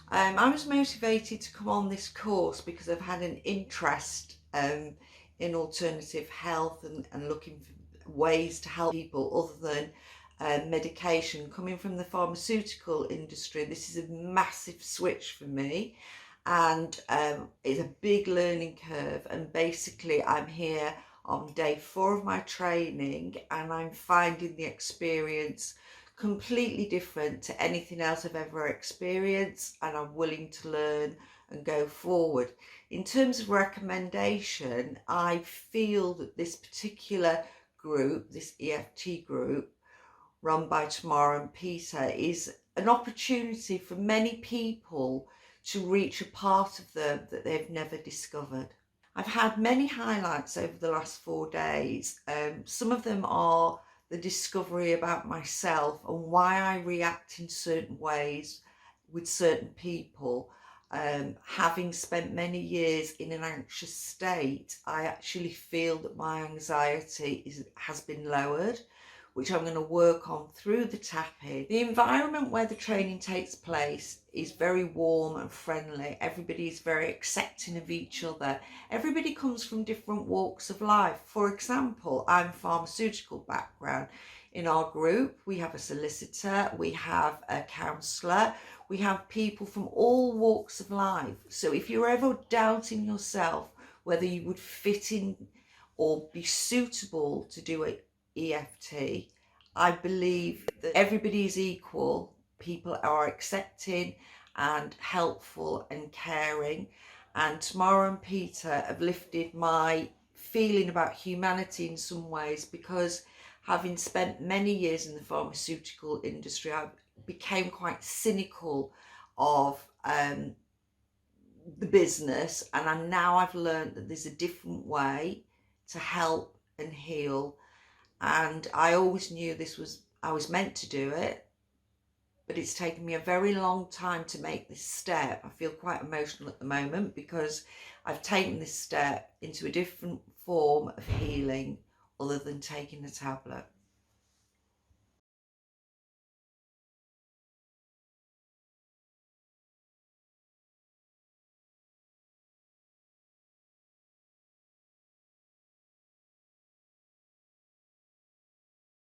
I was motivated to come on this course because I've had an interest in alternative health and looking for ways to help people other than medication. Coming from the pharmaceutical industry, this is a massive switch for me, and it's a big learning curve. And basically, I'm here on day 4 of my training, and I'm finding the experience completely different to anything else I've ever experienced, and I'm willing to learn and go forward. In terms of recommendation, I feel that this particular group, this EFT group run by Tamara and Peter, is an opportunity for many people to reach a part of them that they've never discovered. I've had many highlights over the last 4 days. Some of them are the discovery about myself and why I react in certain ways with certain people. Having spent many years in an anxious state, I actually feel that my anxiety has been lowered, which I'm going to work on through the tapping. The environment where the training takes place is very warm and friendly. Everybody is very accepting of each other. Everybody comes from different walks of life. For example, I'm pharmaceutical background. In our group, we have a solicitor, we have a counsellor, we have people from all walks of life. So if you're ever doubting yourself whether you would fit in or be suitable to do it, EFT, I believe that everybody is equal. People are accepting and helpful and caring, and Tamara and Peter have lifted my feeling about humanity in some ways, because having spent many years in the pharmaceutical industry, I became quite cynical of the business, and now I've learned that there's a different way to help and heal. And I always knew I was meant to do it, but it's taken me a very long time to make this step. I feel quite emotional at the moment because I've taken this step into a different form of healing other than taking a tablet.